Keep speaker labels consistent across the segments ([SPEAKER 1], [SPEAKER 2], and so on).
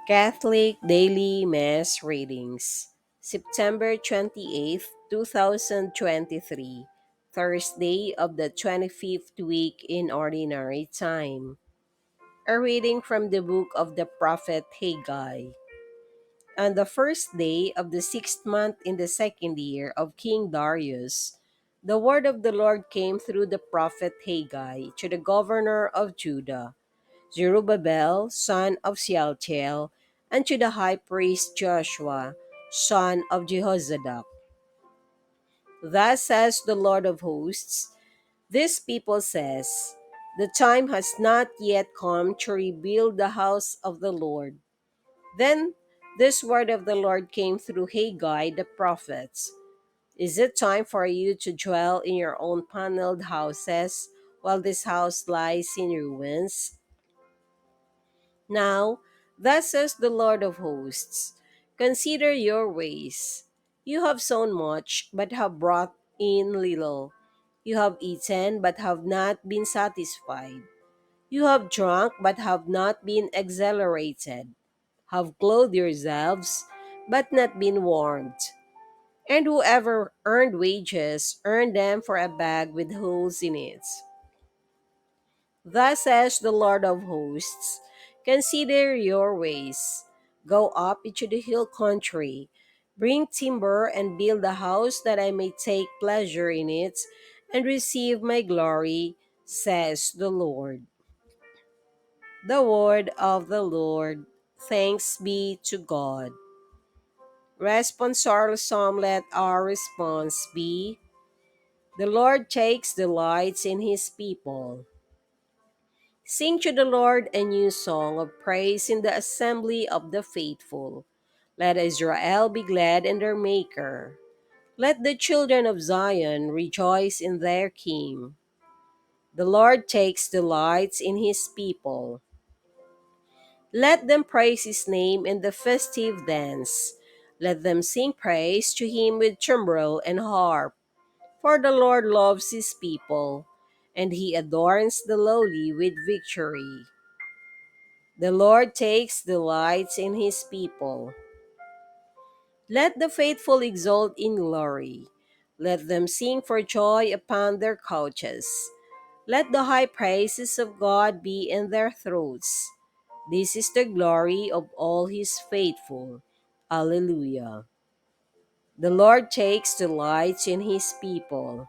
[SPEAKER 1] Catholic Daily Mass Readings, September 28th, 2023, Thursday of the 25th week in Ordinary Time. A reading from the book of the prophet Haggai. On the first day of the sixth month in the second year of King Darius, the word of the Lord came through the prophet Haggai to the governor of Judah, Zerubbabel, son of Shealtiel, and to the high priest Joshua, son of Jehozadak. Thus says the Lord of hosts, this people says, the time has not yet come to rebuild the house of the Lord. Then this word of the Lord came through Haggai the prophet. Is it time for you to dwell in your own paneled houses while this house lies in ruins? Now, thus says the Lord of hosts, consider your ways. You have sown much, but have brought in little. You have eaten, but have not been satisfied. You have drunk, but have not been exhilarated. Have clothed yourselves, but not been warmed. And whoever earned wages earned them for a bag with holes in it. Thus says the Lord of hosts, consider your ways. Go up into the hill country, bring timber and build a house that I may take pleasure in it and receive my glory, says the Lord. The word of the Lord. Thanks be to God. Responsorial Psalm, let our response be, the Lord takes delight in his people. Sing to the Lord a new song of praise in the assembly of the faithful. Let Israel be glad in their Maker. Let the children of Zion rejoice in their King. The Lord takes delight in his people. Let them praise his name in the festive dance. Let them sing praise to him with timbrel and harp. For the Lord loves his people, and he adorns the lowly with victory. The Lord takes delight in his people. Let the faithful exult in glory. Let them sing for joy upon their couches. Let the high praises of God be in their throats. This is the glory of all his faithful. Alleluia. The Lord takes delight in his people.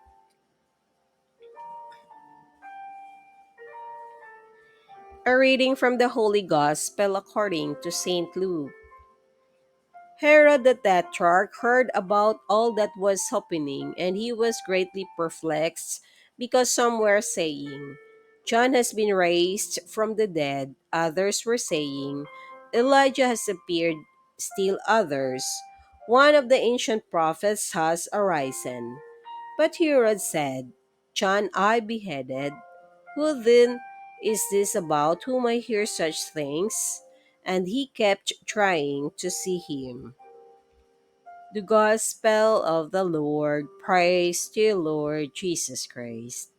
[SPEAKER 1] A reading from the Holy Gospel according to St. Luke. Herod the Tetrarch heard about all that was happening, and he was greatly perplexed, because some were saying, John has been raised from the dead, others were saying, Elijah has appeared, still others, one of the ancient prophets has arisen. But Herod said, John I beheaded. Who then is this about whom I hear such things? And he kept trying to see him. The Gospel of the Lord. Praise to you, Lord Jesus Christ.